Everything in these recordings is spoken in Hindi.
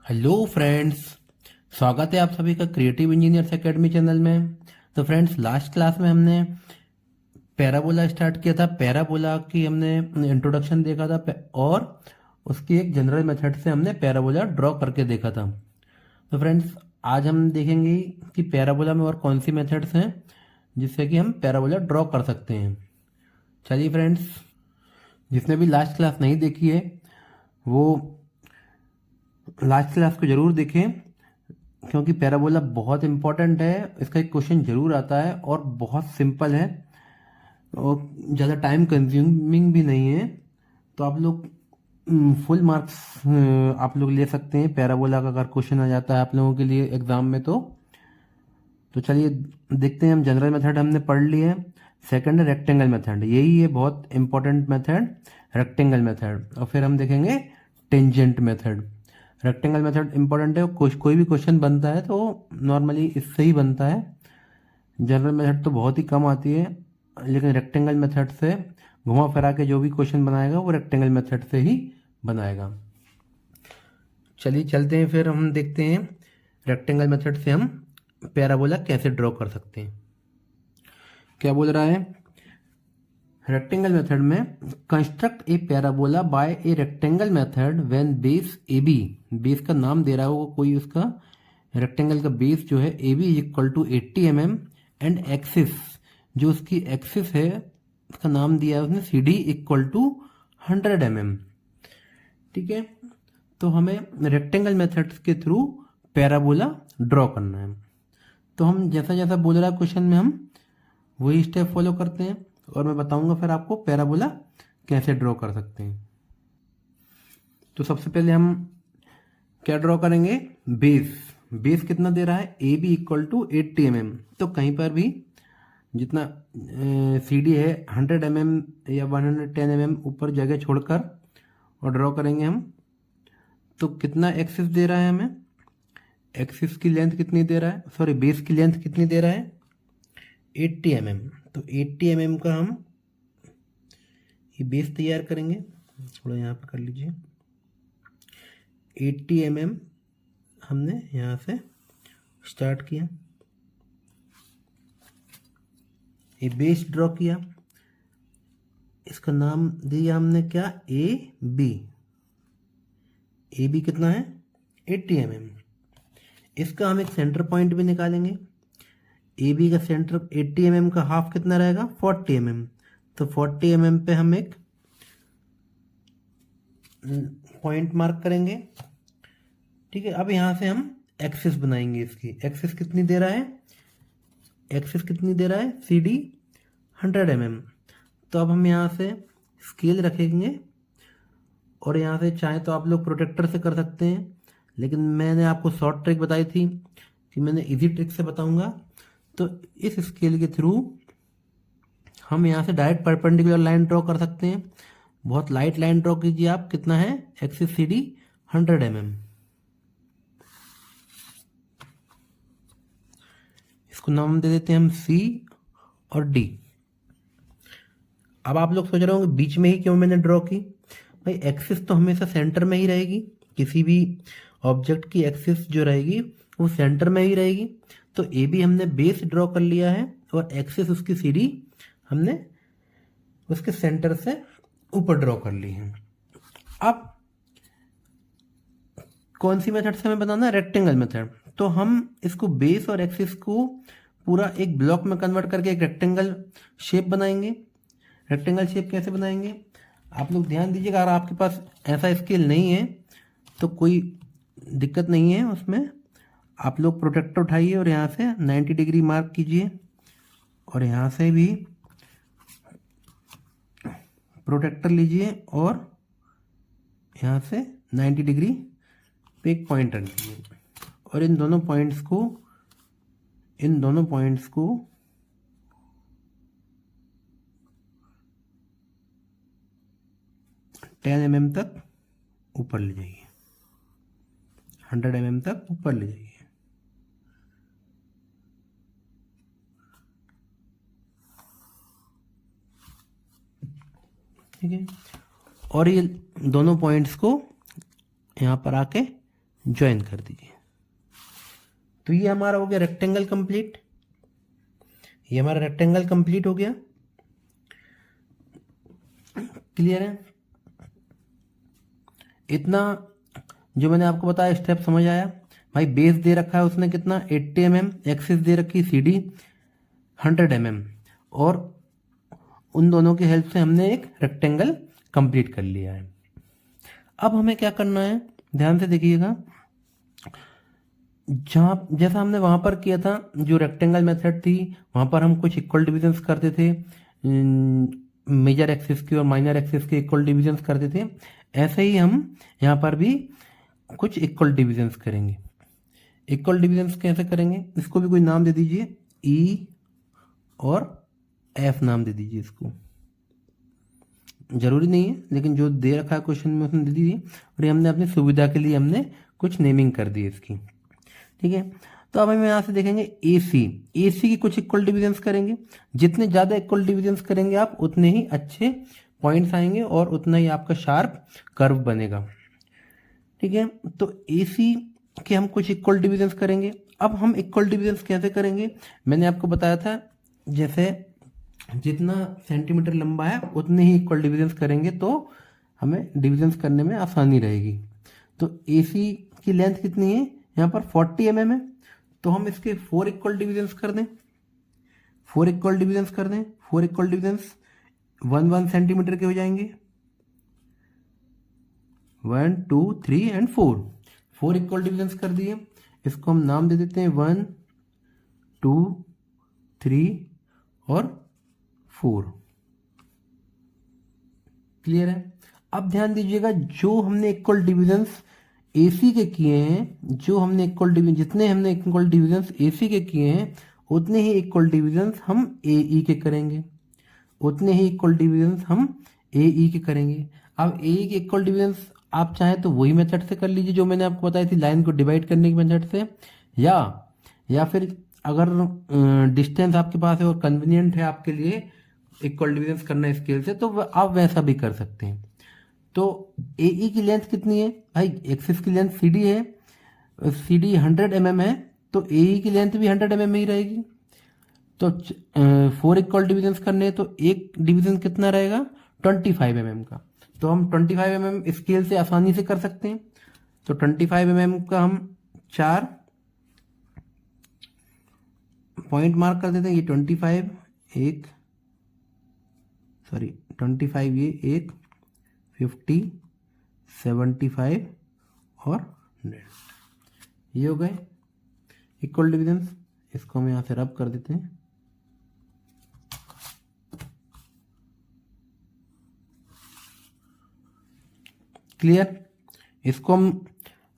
Hello friends. स्वागत है आप सभी का क्रिएटिव इंजीनियर्स एकेडमी चैनल में। तो फ्रेंड्स, लास्ट क्लास में हमने पैराबोला स्टार्ट किया था। पैराबोला की हमने इंट्रोडक्शन देखा था और उसकी एक जनरल मेथड से हमने पैराबोला ड्रॉ करके देखा था। तो फ्रेंड्स, आज हम देखेंगे कि पैराबोला में और कौन सी मेथड्स हैं जिससे कि हम पैराबोला ड्रॉ कर सकते हैं। चलिए फ्रेंड्स, जिसने भी लास्ट क्लास नहीं देखी है वो लास्ट क्लास को जरूर देखें, क्योंकि पैराबोला बहुत इंपॉर्टेंट है। इसका एक क्वेश्चन जरूर आता है और बहुत सिंपल है और ज़्यादा टाइम कंज्यूमिंग भी नहीं है। तो आप लोग फुल मार्क्स आप लोग ले सकते हैं पैराबोला का अगर क्वेश्चन आ जाता है आप लोगों के लिए एग्जाम में। तो चलिए देखते हैं। हम जनरल मेथड हमने पढ़ ली है। सेकंड है रेक्टेंगल मेथड, यही है बहुत इंपॉर्टेंट मेथड, रेक्टेंगल मेथड। और फिर हम देखेंगे tangent method. Rectangle method important है, कोई भी क्वेश्चन बनता है तो नॉर्मली इससे ही बनता है। जनरल मेथड तो बहुत ही कम आती है, लेकिन रेक्टेंगल मेथड से घुमा फिरा के जो भी क्वेश्चन बनाएगा वो रेक्टेंगल मेथड से ही बनाएगा। चलिए चलते हैं, फिर हम देखते हैं रेक्टेंगल मेथड से हम पैराबोला कैसे ड्रॉ कर सकते हैं। क्या बोल रहा है रेक्टेंगल मेथड में? Construct a parabola by a rectangle method when base A B, base का नाम दे रहा होगा कोई, उसका रेक्टेंगल का बेस जो है A B is equal to 80 mm and axis, जो उसकी एक्सिस है उसका नाम दिया है उसने C D equal to 100 mm। ठीक है, तो हमें रेक्टेंगल मेथड्स के थ्रू पैराबोला ड्रॉ करना है। तो हम जैसा जैसा बोल रहा है क्वेश्चन में हम वही स्टेप फॉलो करते हैं और मैं बताऊंगा फिर आपको पैराबोला कैसे ड्रॉ कर सकते हैं। तो सबसे पहले हम क्या ड्रॉ करेंगे? बेस कितना दे रहा है? A B equal to 80 mm। तो कहीं पर भी जितना सी डी है 100 mm या 110 mm ऊपर जगह छोड़कर और ड्रॉ करेंगे हम। तो कितना एक्सिस दे रहा है हमें? एक्सिस की लेंथ कितनी दे रहा है, सॉरी बेस की लेंथ कितनी दे रहा है? 80 mm। तो 80 mm का हम ये बेस तैयार करेंगे। थोड़ा यहाँ पे कर लीजिए। 80 mm हमने यहाँ से स्टार्ट किया, ये बेस ड्रॉ किया, इसका नाम दिया हमने क्या? A B. ए बी कितना है? 80 mm। इसका हम एक सेंटर पॉइंट भी निकालेंगे। ए बी का सेंटर 80 mm का हाफ कितना रहेगा? 40 mm। तो 40 mm पे हम एक पॉइंट मार्क करेंगे। ठीक है, अब यहाँ से हम एक्सिस बनाएंगे। इसकी एक्सिस कितनी दे रहा है? एक्सिस कितनी दे रहा है? C D 100 mm। तो अब हम यहाँ से स्केल रखेंगे और यहाँ से चाहे तो आप लोग प्रोटेक्टर से कर सकते हैं, लेकिन मैंने आपको शॉर्ट ट्रिक बताई थी कि मैंने इजी ट्रिक से बताऊंगा। तो इस स्केल के थ्रू हम यहाँ से डायरेक्ट परपेंडिकुलर लाइन ड्रॉ कर सकते हैं। बहुत लाइट लाइन ड्रॉ कीजिए आप। कितना है? Axis C D 100 mm। इसको नाम दे देते हैं हम सी और डी। अब आप लोग सोच रहे होंगे बीच में ही क्यों मैंने ड्रॉ की? भाई एक्सिस तो हमेशा सेंटर में ही रहेगी, किसी भी ऑब्जेक्ट की एक्सिस जो रहेगी वो सेंटर में ही रहेगी। तो ए बी हमने बेस ड्रॉ कर लिया है और एक्सिस उसकी सी डी हमने उसके सेंटर से ऊपर ड्रॉ कर ली है। अब कौन सी मेथड से हमें बताना है? Rectangle method. तो हम इसको बेस और एक्सिस को पूरा एक ब्लॉक में कन्वर्ट करके एक रेक्टेंगल शेप बनाएंगे। रेक्टेंगल शेप कैसे बनाएंगे? आप लोग ध्यान दीजिएगा, अगर आपके पास ऐसा स्केल नहीं है तो कोई दिक्कत नहीं है उसमें। आप लोग प्रोटेक्टर उठाइए और यहाँ से 90 डिग्री मार्क कीजिए और यहाँ से भी प्रोटेक्टर लीजिए और यहाँ से 90 डिग्री पे एक पॉइंट रख दीजिए और इन दोनों पॉइंट्स को टेन mm तक ऊपर ले जाइए, 100 mm तक ऊपर ले जाइए। ठीक है, और ये दोनों पॉइंट्स को यहाँ पर आके ज्वाइन कर दीजिए। तो ये हमारा हो गया रेक्टेंगल कंप्लीट, ये हमारा रेक्टेंगल कंप्लीट हो गया। क्लियर है? इतना जो मैंने आपको बताया स्टेप समझ आया? भाई बेस दे रखा है उसने कितना 80 mm, एक्सिस दे रखी CD 100 mm, और उन दोनों की हेल्प से हमने एक रेक्टेंगल कंप्लीट कर लिया है। अब हमें क्या करना है, ध्यान से देखिएगा। जहाँ जैसा हमने वहां पर किया था, जो रेक्टेंगल मेथड थी, वहां पर हम कुछ इक्वल डिविजन्स करते थे, मेजर एक्सिस की और माइनर एक्सिस के इक्वल डिविजन्स करते थे। ऐसे ही हम यहाँ पर भी कुछ इक्वल डिविजन्स करेंगे। इक्वल डिविजन्स कैसे करेंगे, इसको भी कोई नाम दे दीजिए, ई और एफ नाम दे दीजिए। इसको जरूरी नहीं है, लेकिन जो दे रखा है क्वेश्चन में उसने दे दीजिए, और ये हमने अपनी सुविधा के लिए हमने कुछ नेमिंग कर दी इसकी। ठीक है, तो अब हम यहाँ से देखेंगे AC की कुछ इक्वल डिविजन्स करेंगे। जितने ज़्यादा इक्वल डिविजन्स करेंगे आप, उतने ही अच्छे पॉइंट्स आएंगे और उतना ही आपका शार्प कर्व बनेगा। ठीक है, तो AC के हम कुछ इक्वल डिविजन्स करेंगे। अब हम इक्वल डिविजन्स कैसे करेंगे, मैंने आपको बताया था, जैसे जितना सेंटीमीटर लंबा है उतने ही इक्वल डिविजन्स करेंगे तो हमें डिविजन्स करने में आसानी रहेगी। तो AC की लेंथ कितनी है, यहाँ पर 40 mm है, तो हम इसके 4 इक्वल डिविजन्स कर दें। 4 इक्वल डिविजन्स कर दें। 4 इक्वल डिविजन्स 1 सेंटीमीटर के हो जाएंगे। 1 2 3 एंड 4 4 इक्वल डिविजन्स कर दिए। इसको हम नाम दे देते हैं 1 2 3 और 4। क्लियर है? अब ध्यान दीजिएगा, जो हमने इक्वल डिविजन्स AC के किए हैं, जो हमने इक्वल डिविजन, जितने हमने इक्वल डिविजन्स AC के किए हैं, उतने ही इक्वल डिविजन्स हम AE के करेंगे। उतने ही इक्वल डिविजन्स हम AE के करेंगे। अब AE के इक्वल डिविजन्स आप चाहें तो वही मेथड से कर लीजिए जो मैंने आपको बताई थी, लाइन को डिवाइड करने की मेथड से, या फिर अगर डिस्टेंस आपके पास है और कन्वीनियंट है आपके लिए इक्वल डिविजन्स करना स्केल से, तो आप वैसा भी कर सकते हैं। तो AE की लेंथ कितनी है भाई, एक्सिस की लेंथ CD है, CD 100 mm है, तो AE की लेंथ भी 100 mm ही रहेगी। तो 4 इक्वल डिविजन्स करने हैं, तो एक डिवीजन कितना रहेगा 25 mm का। तो हम 25 mm स्केल से आसानी से कर सकते हैं। तो 25 mm का हम 4 पॉइंट मार्क कर देते हैं। ये 25 ये एक 50 75 और 100, ये हो गए इक्वल डिविजन्स। इसको हम यहाँ से रब कर देते हैं। क्लियर? इसको हम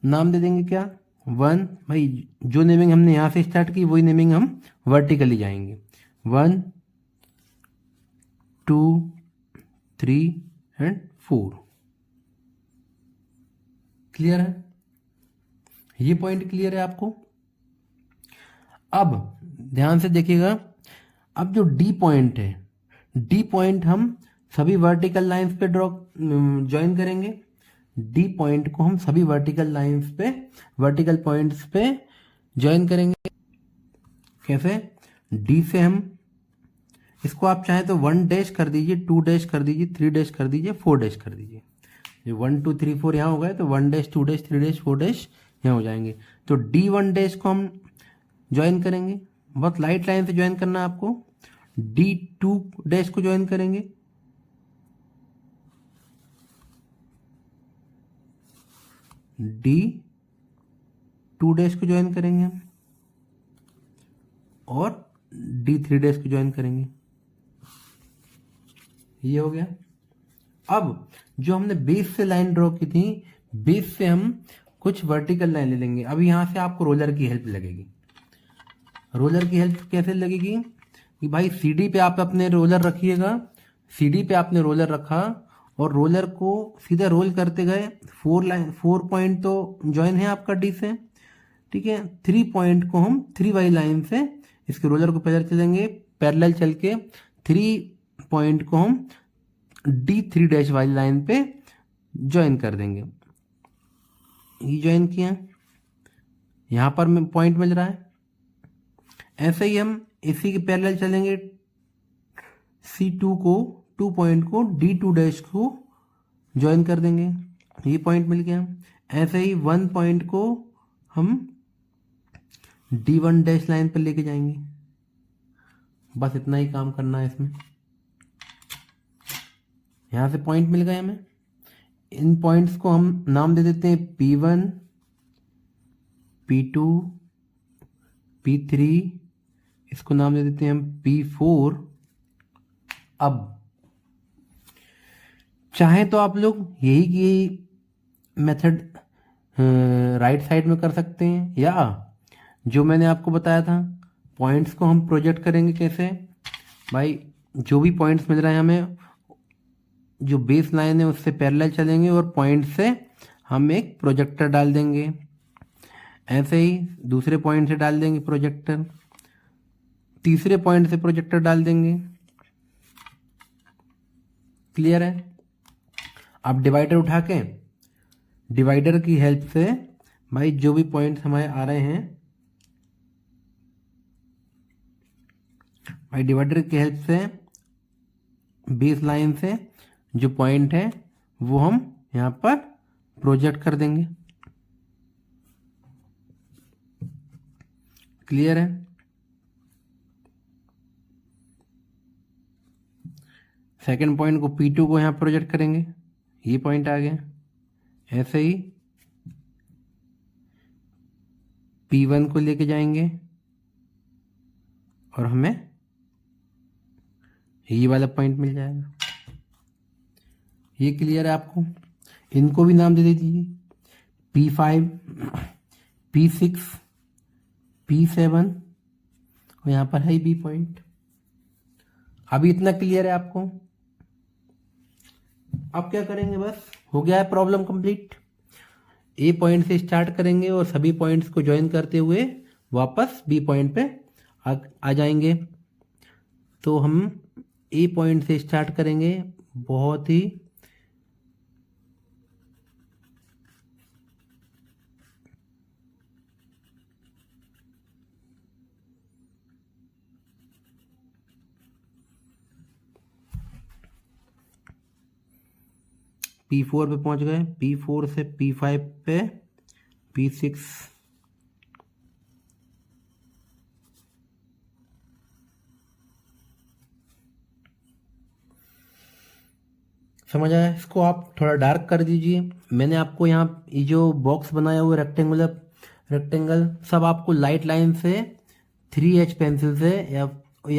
नाम दे देंगे क्या, 1। भाई जो नेमिंग हमने यहाँ से स्टार्ट की वही नेमिंग हम वर्टिकली जाएंगे। 1 2 3 एंड 4। क्लियर है? ये पॉइंट क्लियर है आपको? अब ध्यान से देखिएगा, अब जो D पॉइंट है, D पॉइंट हम सभी वर्टिकल लाइंस पे ज्वाइन करेंगे। D पॉइंट को हम सभी वर्टिकल पॉइंट्स पे ज्वाइन करेंगे। कैसे? D से हम इसको, आप चाहें तो 1 डैश कर दीजिए, 2 डैश कर दीजिए, 3 डैश कर दीजिए, 4 डैश कर दीजिए। जो 1 2 3 4 यहाँ हो गए, तो 1 डैश 2 डैश 3 डैश 4 डैश यहाँ हो जाएंगे। तो D1 डैश को हम ज्वाइन करेंगे, बहुत लाइट लाइन से ज्वाइन करना है आपको। D2 डैश को ज्वाइन करेंगे, D2 डैश को ज्वाइन करेंगे और D3 डैश को ज्वाइन करेंगे। ये हो गया। अब जो हमने बेस से लाइन ड्रॉ की थी, बेस से हम कुछ वर्टिकल लाइन ले लेंगे। अब यहां से आपको रोलर की हेल्प लगेगी। रोलर की हेल्प कैसे लगेगी कि भाई CD पे आप अपने रोलर रखिएगा। CD पे आपने रोलर रखा और रोलर को सीधा रोल करते गए। 4 पॉइंट तो ज्वाइन है आपका D से, ठीक है। 3 पॉइंट को हम 3 वाली लाइन से इसके रोलर को पैरेलल चल के 3 पॉइंट को हम D3 डैश वाली लाइन पे ज्वाइन कर देंगे। ये ज्वाइन किया। यहाँ पर पॉइंट मिल रहा है। ऐसे ही हम इसी के पैरेलल चलेंगे, C2 को 2 पॉइंट को D2 डैश को ज्वाइन कर देंगे, ये पॉइंट मिल गया। ऐसे ही 1 पॉइंट को हम D1 डैश लाइन पर लेके जाएंगे। बस इतना ही काम करना है इसमें। यहाँ से पॉइंट मिल गए हमें, इन पॉइंट्स को हम नाम दे देते हैं P1, P2, P3, इसको नाम दे देते हैं हम P4। अब चाहे तो आप लोग यही मेथड राइट साइड में कर सकते हैं, या जो मैंने आपको बताया था पॉइंट्स को हम प्रोजेक्ट करेंगे कैसे। भाई जो भी पॉइंट्स मिल रहे हैं हमें, जो बेस लाइन है उससे पैरेलल चलेंगे और पॉइंट से हम एक प्रोजेक्टर डाल देंगे। ऐसे ही दूसरे पॉइंट से डाल देंगे प्रोजेक्टर, तीसरे पॉइंट से प्रोजेक्टर डाल देंगे। क्लियर है। अब डिवाइडर उठा के डिवाइडर की हेल्प से भाई जो भी पॉइंट्स हमारे आ रहे हैं, भाई डिवाइडर की हेल्प से बेस लाइन से जो पॉइंट है वो हम यहाँ पर प्रोजेक्ट कर देंगे। क्लियर है। सेकंड पॉइंट को P2 को यहाँ प्रोजेक्ट करेंगे, ये पॉइंट आ गया। ऐसे ही P1 को लेके जाएंगे और हमें ये वाला पॉइंट मिल जाएगा। ये क्लियर है आपको। इनको भी नाम दे दीजिए P5, P6, P7 और यहाँ पर है B पॉइंट। अभी इतना क्लियर है आपको। अब क्या करेंगे, बस हो गया है प्रॉब्लम कंप्लीट। ए पॉइंट से स्टार्ट करेंगे और सभी पॉइंट्स को ज्वाइन करते हुए वापस बी पॉइंट पे आ जाएंगे। तो हम ए पॉइंट से स्टार्ट करेंगे, बहुत ही P4 पे पहुंच गए, P4 से P5 पे, P6, समझ आया। इसको आप थोड़ा डार्क कर दीजिए। मैंने आपको यहाँ ये जो बॉक्स बनाया हुआ रेक्टेंगल सब आपको लाइट लाइन से 3H पेंसिल से या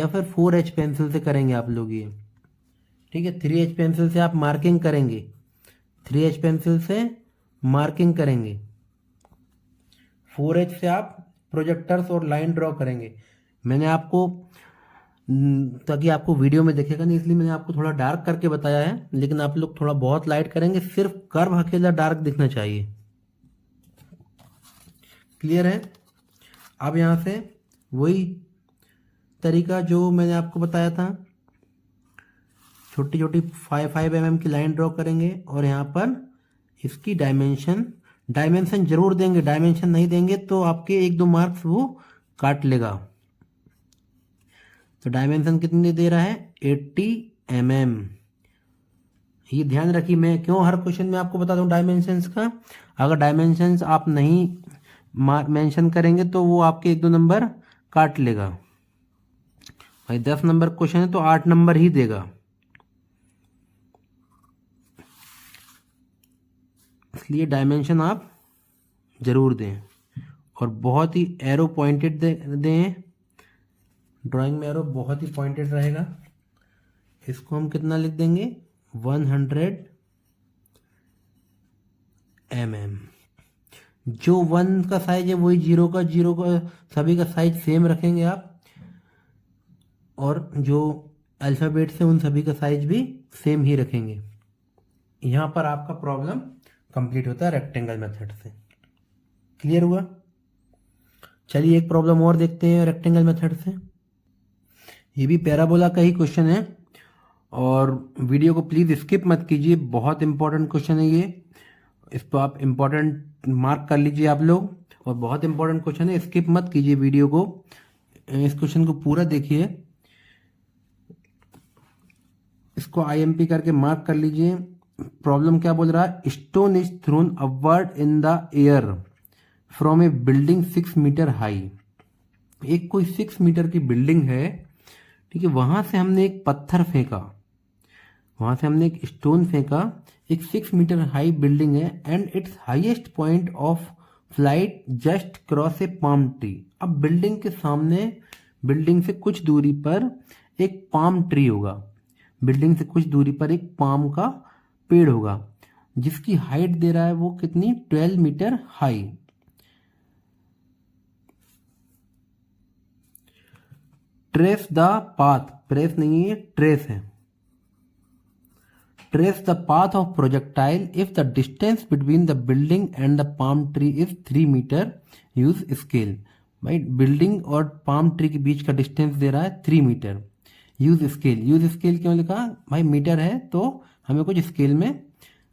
फिर 4H पेंसिल से करेंगे आप लोग ये, ठीक है। 3H पेंसिल से आप मार्किंग करेंगे, 3H पेंसिल से मार्किंग करेंगे, 4H से आप प्रोजेक्टर्स और लाइन ड्रॉ करेंगे। मैंने आपको ताकि आपको वीडियो में दिखेगा नहीं, इसलिए मैंने आपको थोड़ा डार्क करके बताया है, लेकिन आप लोग थोड़ा बहुत लाइट करेंगे, सिर्फ कर्व अकेला डार्क दिखना चाहिए। क्लियर है। अब यहाँ से वही तरीका जो मैंने आपको बताया था, छोटी छोटी 5 mm की लाइन ड्रॉ करेंगे और यहाँ पर इसकी डायमेंशन जरूर देंगे। डायमेंशन नहीं देंगे तो आपके 1-2 मार्क्स वो काट लेगा। तो डायमेंशन कितने दे रहा है, 80 mm। ये ध्यान रखिए, मैं क्यों हर क्वेश्चन में आपको बताता हूँ डायमेंशंस का। अगर डायमेंशंस आप नहीं मेंशन करेंगे तो वो आपके 1-2 नंबर काट लेगा। भाई 10 नंबर क्वेश्चन है तो 8 नंबर ही देगा, इसलिए डायमेंशन आप जरूर दें और बहुत ही एरो पॉइंटेड दें। ड्राइंग में एरो बहुत ही पॉइंटेड रहेगा। इसको हम कितना लिख देंगे, 100 mm। जो 1 का साइज है वही 0 का सभी का साइज सेम रखेंगे आप, और जो अल्फ़ाबेट से उन सभी का साइज भी सेम ही रखेंगे। यहाँ पर आपका प्रॉब्लम कंप्लीट होता है रेक्टेंगल मेथड से। क्लियर हुआ। चलिए एक प्रॉब्लम और देखते हैं रेक्टेंगल मेथड से। ये भी पैराबोला का ही क्वेश्चन है और वीडियो को प्लीज़ स्किप मत कीजिए, बहुत इंपॉर्टेंट क्वेश्चन है ये। इस पर आप इम्पोर्टेंट मार्क कर लीजिए आप लोग। और बहुत इंपॉर्टेंट क्वेश्चन है, स्किप मत कीजिए वीडियो को, इस क्वेश्चन को पूरा देखिए, इसको आईएमपी करके मार्क कर लीजिए। प्रॉब्लम क्या बोल रहा है, stone is thrown upward in the air from a building 6 metre high. एक कोई 6 मीटर की बिल्डिंग है, ठीक है, वहां से हमने एक पत्थर फेंका, वहां से हमने एक स्टोन फेंका, एक 6 मीटर हाई बिल्डिंग है and it's highest point of flight just cross A palm tree. अब बिल्डिंग के सामने, बिल्डिंग से कुछ दूरी पर एक पाम ट्री होगा, बिल्डिंग से कुछ दूरी पर एक पाम का पेड़ होगा, जिसकी हाइट दे रहा है वो कितनी, 12 metre high. Trace the path, press नहीं है, ट्रेस है, trace the path of projectile if the distance between the building and the palm tree is 3 metre, use scale. भाई बिल्डिंग और पाम ट्री के बीच का डिस्टेंस दे रहा है 3 metre, use scale. Use scale क्यों लिखा, भाई मीटर है तो हमें कुछ स्केल में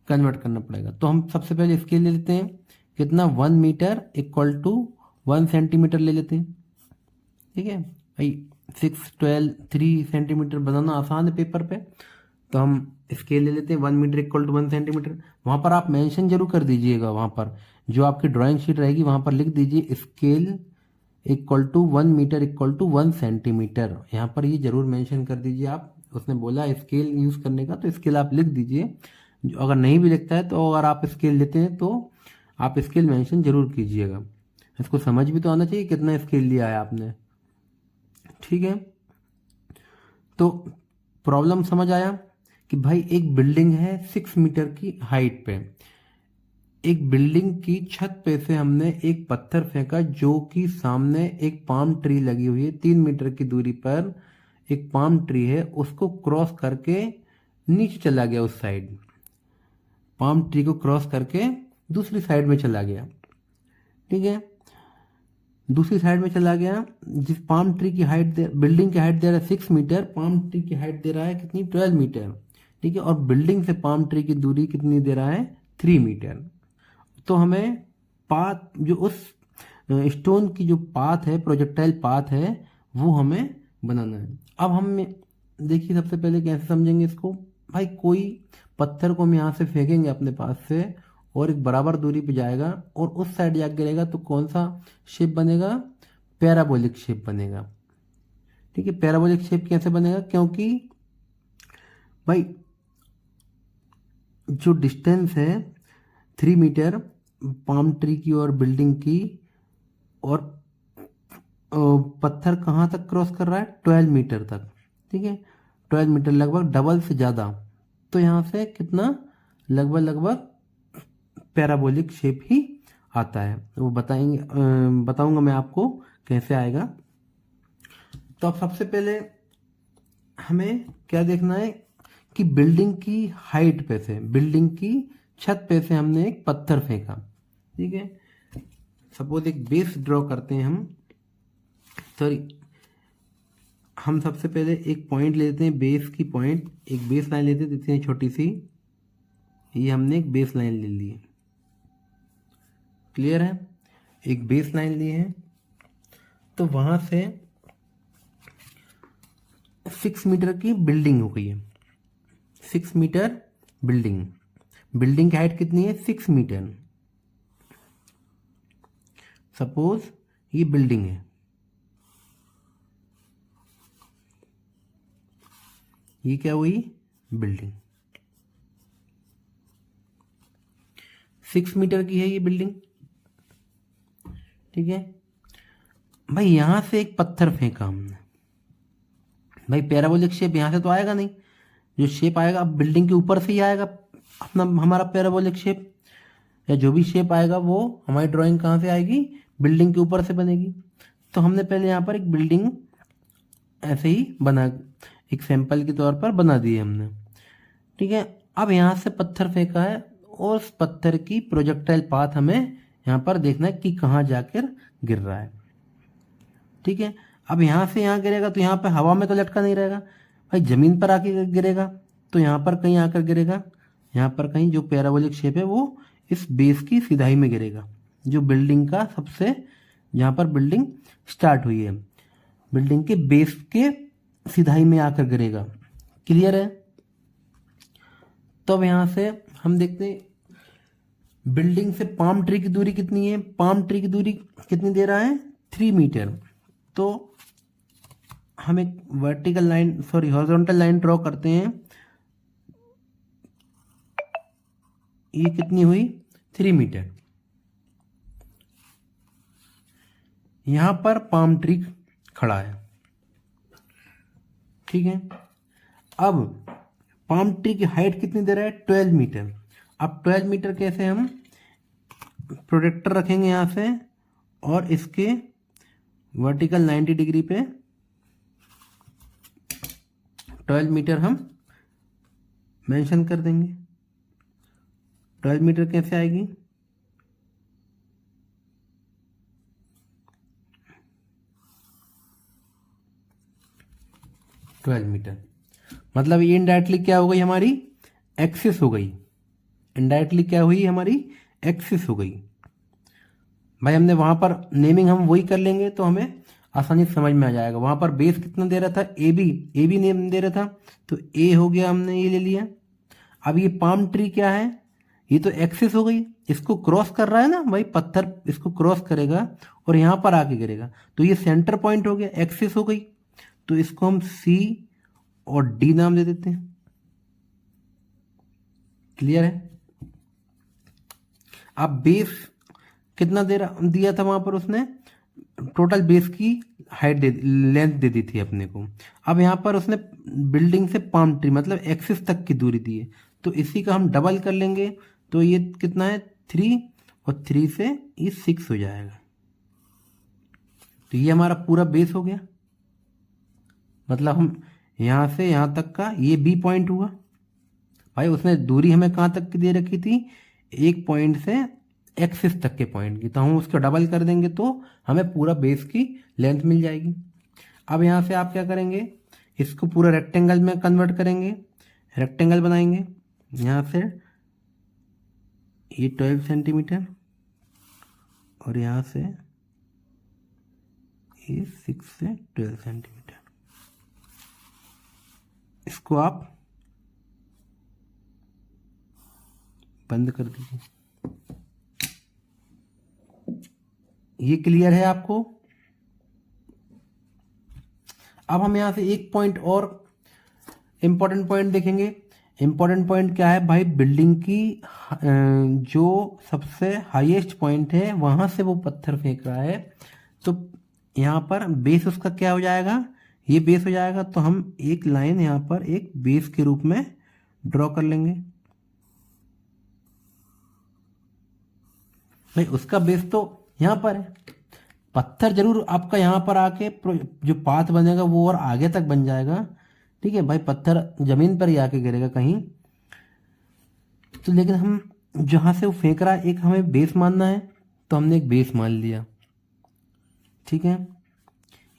कन्वर्ट करना पड़ेगा। तो हम सबसे पहले स्केल ले लेते हैं, कितना, 1 मीटर इक्वल टू 1 सेंटीमीटर ले लेते हैं, ठीक है भाई। 6, 12, 3 सेंटीमीटर बनाना आसान है पेपर पे, तो हम स्केल ले लेते हैं 1 मीटर इक्वल टू 1 सेंटीमीटर। वहां पर आप मेंशन जरूर कर दीजिएगा, वहां पर जो आपकी ड्राइंग शीट रहेगी वहां पर लिख दीजिए scale equal to 1 metre equal to 1 centimetre, यहाँ पर ये जरूर मेंशन कर दीजिए आप। उसने बोला स्केल यूज करने का, तो स्केल आप लिख दीजिए। अगर नहीं भी लिखता है तो अगर आप स्केल लेते हैं तो आप स्केल मेंशन जरूर कीजिएगा। इसको समझ भी तो आना चाहिए कितना स्केल लिया है आपने, ठीक है। तो प्रॉब्लम समझ आया कि भाई एक बिल्डिंग है 6 मीटर की हाइट पे, एक बिल्डिंग की छत पे से हमने एक पत्थर फेंका जो कि सामने एक पाम ट्री लगी हुई है, 3 मीटर की दूरी पर एक पाम ट्री है, उसको क्रॉस करके नीचे चला गया उस साइड, पाम ट्री को क्रॉस करके दूसरी साइड में चला गया, ठीक है, दूसरी साइड में चला गया। जिस पाम ट्री की हाइट बिल्डिंग की हाइट दे रहा है 6 मीटर, पाम ट्री की हाइट दे रहा है कितनी, 12 मीटर, ठीक है, और बिल्डिंग से पाम ट्री की दूरी कितनी दे रहा है, 3 मीटर। तो हमें पाथ, जो उस स्टोन की जो पाथ है, प्रोजेक्टाइल पाथ है, वो हमें बनाना है। अब हम देखिए सबसे पहले कैसे समझेंगे इसको, भाई कोई पत्थर को हम यहाँ से फेंकेंगे अपने पास से और एक बराबर दूरी पे जाएगा और उस साइड जाके गिरेगा, तो कौन सा शेप बनेगा, पैराबोलिक शेप बनेगा, ठीक है। पैराबोलिक शेप कैसे बनेगा, क्योंकि भाई जो डिस्टेंस है 3 मीटर पाम ट्री की और बिल्डिंग की, और पत्थर कहाँ तक क्रॉस कर रहा है, 12 मीटर तक, ठीक है, 12 मीटर, लगभग डबल से ज़्यादा। तो यहाँ से कितना, लगभग पैराबोलिक शेप ही आता है, वो बताऊंगा मैं आपको कैसे आएगा। तो अब सबसे पहले हमें क्या देखना है कि बिल्डिंग की हाइट पे से, बिल्डिंग की छत पे से हमने एक पत्थर फेंका, ठीक है। सपोज एक बेस ड्रॉ करते हैं हम सबसे पहले एक पॉइंट लेते हैं, बेस की पॉइंट, एक बेस लाइन लेते हैं छोटी सी, ये हमने एक बेस लाइन ले ली है, क्लियर है, एक बेस लाइन ली है। तो वहां से 6 मीटर की बिल्डिंग हो गई है, 6 मीटर बिल्डिंग, बिल्डिंग की हाइट कितनी है, 6 मीटर। सपोज ये बिल्डिंग है, ये क्या हुई, बिल्डिंग 6 मीटर की है ये बिल्डिंग, ठीक है। भाई यहां से एक पत्थर फेंका हमने, भाई पैराबोलिक शेप यहां से तो आएगा नहीं, जो शेप आएगा अब बिल्डिंग के ऊपर से ही आएगा अपना हमारा पैराबोलिक शेप, या जो भी शेप आएगा वो हमारी ड्राइंग कहाँ से आएगी, बिल्डिंग के ऊपर से बनेगी। तो हमने पहले यहाँ पर एक बिल्डिंग ऐसे ही बना, एक सैंपल के तौर पर बना दी है हमने, ठीक है। अब यहाँ से पत्थर फेंका है और उस पत्थर की प्रोजेक्टाइल पाथ हमें यहाँ पर देखना है कि कहाँ जाकर गिर रहा है, ठीक है। अब यहाँ से यहाँ गिरेगा तो यहाँ पर हवा में तो लटका नहीं रहेगा, भाई जमीन पर आके गिरेगा, तो यहाँ पर कहीं आकर गिरेगा, यहाँ पर कहीं जो पैराबोलिक शेप है वो इस बेस की सीधाई में गिरेगा, जो बिल्डिंग का सबसे, जहाँ पर बिल्डिंग स्टार्ट हुई है, बिल्डिंग के बेस के सिधाई में आकर गिरेगा। क्लियर है? तो अब यहाँ से हम देखते हैं बिल्डिंग से पाम ट्री की दूरी कितनी है। पाम ट्री की दूरी कितनी दे रहा है? 3 मीटर। तो हम एक vertical line, sorry horizontal line draw करते हैं। ये कितनी हुई? 3 मीटर। यहां पर पाम ट्री खड़ा है, ठीक है। अब पाम ट्री की हाइट कितनी दे रहा है? 12 मीटर। अब 12 मीटर कैसे हम प्रोजेक्टर रखेंगे यहां से, और इसके वर्टिकल 90 डिग्री पे 12 मीटर हम मेंशन कर देंगे। 12 मीटर कैसे आएगी? ट्वेल्व मीटर, मतलब ये इनडायरेक्टली क्या हो गई हमारी? एक्सिस हो गई। इनडायरेक्टली क्या हुई? हमारी एक्सिस हो गई। भाई हमने वहां पर नेमिंग हम वही कर लेंगे तो हमें आसानी से समझ में आ जाएगा। वहां पर बेस कितना दे रहा था? ए बी नेम दे रहा था, तो ए हो गया, हमने ये ले लिया। अब ये पाम ट्री क्या है? ये तो एक्सिस हो गई, इसको क्रॉस कर रहा है ना भाई, पत्थर इसको क्रॉस करेगा और यहां पर आके गिरेगा, तो ये सेंटर पॉइंट हो गया, एक्सिस हो गई। तो इसको हम सी और डी नाम दे देते हैं। क्लियर है? अब बेस कितना दिया था वहां पर उसने? टोटल बेस की हाइट लेंथ दे दी थी अपने को। अब यहां पर उसने बिल्डिंग से पाम ट्री मतलब एक्सिस तक की दूरी दी है, तो इसी का हम डबल कर लेंगे, तो ये कितना है? 3, और 3 से ये 6 हो जाएगा। तो ये हमारा पूरा बेस हो गया। मतलब हम यहां से यहां तक का ये बी पॉइंट हुआ। भाई उसने दूरी हमें कहां तक की दे रखी थी? एक पॉइंट से एक्सिस तक के पॉइंट की, तो हम उसको डबल कर देंगे तो हमें पूरा बेस की लेंथ मिल जाएगी। अब यहां से आप क्या करेंगे? इसको पूरा रेक्टेंगल में कन्वर्ट करेंगे, रेक्टेंगल बनाएंगे। यहां से ये 12 सेंटीमीटर और यहां से ये 6 से 12 सेंटीमीटर। इसको आप बंद कर दीजिए। ये क्लियर है आपको? अब हम यहां से एक पॉइंट और इंपॉर्टेंट पॉइंट देखेंगे। इंपॉर्टेंट पॉइंट क्या है भाई? बिल्डिंग की जो सबसे हाईएस्ट पॉइंट है वहां से वो पत्थर फेंक रहा है, तो यहां पर बेस उसका क्या हो जाएगा? ये बेस हो जाएगा। तो हम एक लाइन यहां पर एक बेस के रूप में ड्रॉ कर लेंगे। भाई उसका बेस तो यहां पर है, पत्थर जरूर आपका यहां पर आके जो पाथ बनेगा वो और आगे तक बन जाएगा, ठीक है भाई। पत्थर जमीन पर ही आके गिरेगा कहीं, तो लेकिन हम जहां से वो फेंक रहा है एक हमें बेस मानना है, तो हमने एक बेस मान लिया, ठीक है।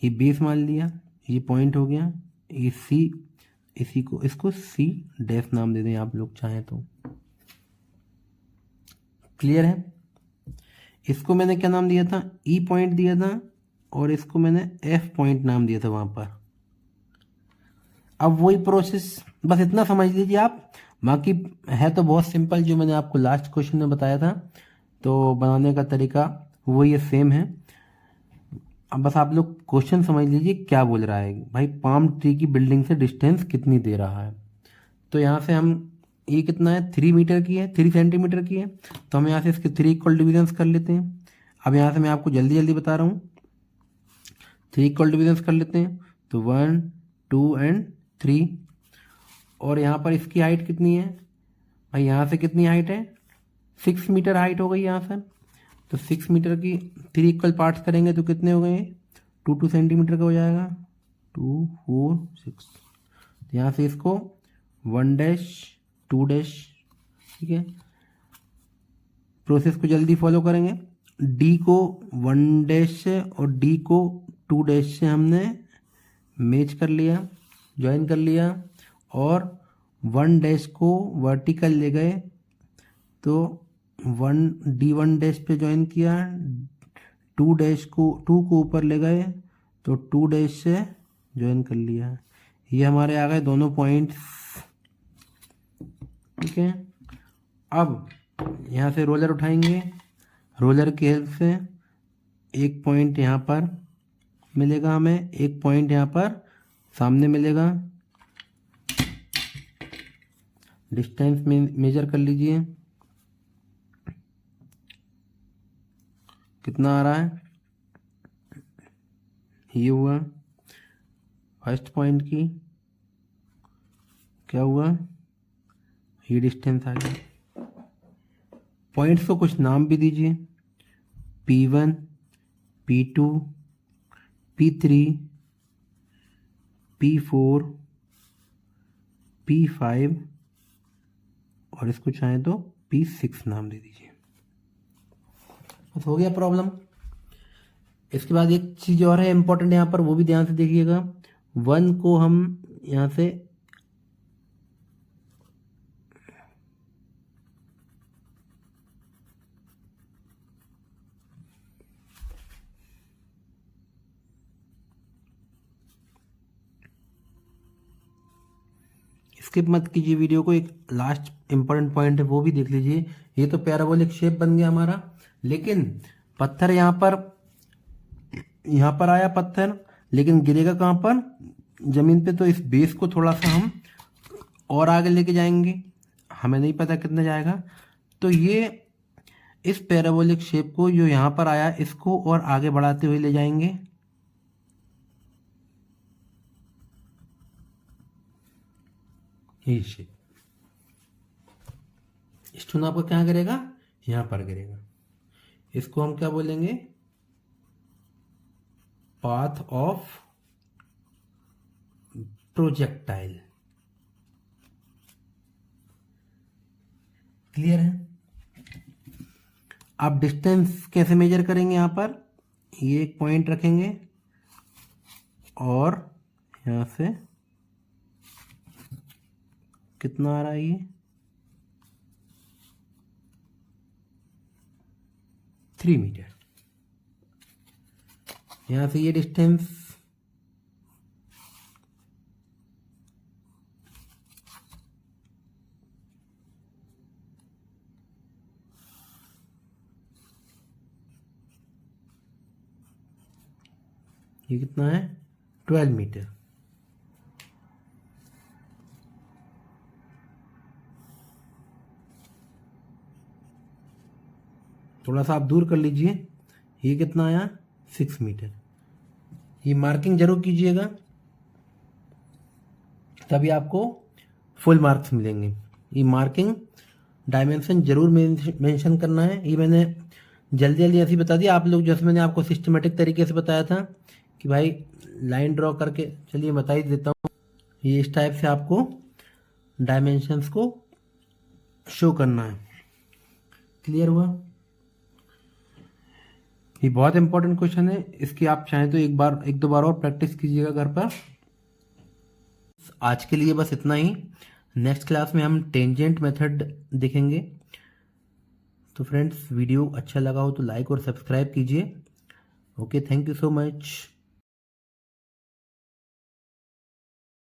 ये बेस मान लिया, ये पॉइंट हो गया, ये सी, इसको सी डैश नाम दे दें आप लोग चाहें तो। क्लियर है? इसको मैंने क्या नाम दिया था? ई पॉइंट दिया था, और इसको मैंने एफ पॉइंट नाम दिया था वहां पर। अब वही प्रोसेस, बस इतना समझ लीजिए आप, बाकी है तो बहुत सिंपल, जो मैंने आपको लास्ट क्वेश्चन में बताया था। तो बनाने का तरीका वही सेम है। अब बस आप लोग क्वेश्चन समझ लीजिए क्या बोल रहा है भाई। पाम ट्री की बिल्डिंग से डिस्टेंस कितनी दे रहा है? तो यहाँ से हम, ये कितना है? 3 मीटर की है, 3 सेंटीमीटर की है, तो हम यहाँ से इसके 3 इक्वल डिविजन्स कर लेते हैं। अब यहाँ से मैं आपको जल्दी जल्दी बता रहा हूँ, 3 इक्वल डिविजन्स कर लेते हैं, तो 1, 2 एंड 3। और यहाँ पर इसकी हाइट कितनी है भाई? यहाँ से कितनी हाइट है? 6 मीटर हाइट हो गई यहाँ से। तो 6 मीटर की 3 इक्वल पार्ट्स करेंगे तो कितने हो गए? 2 सेंटीमीटर का हो जाएगा, 2, 4, 6। यहाँ से इसको 1 डैश 2 डैश, ठीक है। प्रोसेस को जल्दी फॉलो करेंगे। डी को 1 डैश से और डी को 2 डैश से हमने मैच कर लिया, ज्वाइन कर लिया, और 1 डैश को वर्टिकल ले गए, तो D1 डैश पे ज्वाइन किया, 2 को ऊपर ले गए तो 2 डैश से ज्वाइन कर लिया। ये हमारे आ गए दोनों पॉइंट्स। ठीक है, अब यहाँ से रोलर उठाएंगे, रोलर की हेल्प से एक पॉइंट यहाँ पर मिलेगा हमें, एक पॉइंट यहाँ पर सामने मिलेगा। डिस्टेंस मेजर कर लीजिए, कितना आ रहा है, ये हुआ फर्स्ट पॉइंट की, क्या हुआ, ये डिस्टेंस आ गया। पॉइंट्स को कुछ नाम भी दीजिए, P1, P2, P3, P4, P5 और इसको चाहें तो P6 नाम दे दीजिए। बस हो गया प्रॉब्लम। इसके बाद एक चीज़ और है इम्पोर्टेंट यहाँ पर, वो भी ध्यान से देखिएगा। 1 को हम यहाँ से स्किप मत कीजिए वीडियो को, एक लास्ट इंपॉर्टेंट पॉइंट है वो भी देख लीजिए। ये तो पैराबोलिक शेप बन गया हमारा, लेकिन पत्थर यहाँ पर आया पत्थर, लेकिन गिरेगा कहाँ पर, जमीन पे। तो इस बेस को थोड़ा सा हम और आगे लेके जाएंगे, हमें नहीं पता कितना जाएगा। तो ये इस पैराबोलिक शेप को जो यहाँ पर आया, इसको और आगे बढ़ाते हुए ले जाएंगे। ये शेप स्टोन आपका क्या करेगा, यहाँ पर गिरेगा। इसको हम क्या बोलेंगे, पाथ ऑफ प्रोजेक्टाइल। क्लियर है? आप डिस्टेंस कैसे मेजर करेंगे, यहाँ पर ये एक पॉइंट रखेंगे और यहाँ से कितना आ रहा है, ये 3 मीटर। यहाँ से ये डिस्टेंस ये कितना है, 12 मीटर। थोड़ा सा आप दूर कर लीजिए, ये कितना आया, 6 मीटर। ये मार्किंग जरूर कीजिएगा, तभी आपको फुल मार्क्स मिलेंगे। ये मार्किंग डायमेंशन जरूर मेंशन करना है। ये मैंने जल्दी जल्दी ऐसे बता दिया, आप लोग जैसे मैंने आपको सिस्टमेटिक तरीके से बताया था कि भाई लाइन ड्रॉ करके, चलिए बता ही देता हूँ। ये इस टाइप से आपको डायमेंशंस को शो करना है। क्लियर हुआ? ये बहुत इंपॉर्टेंट क्वेश्चन है, इसकी आप चाहें तो एक दो बार और प्रैक्टिस कीजिएगा घर पर। आज के लिए बस इतना ही। नेक्स्ट क्लास में हम टेंजेंट मेथड देखेंगे। तो फ्रेंड्स, वीडियो अच्छा लगा हो तो लाइक और सब्सक्राइब कीजिए। Okay, thank you so much.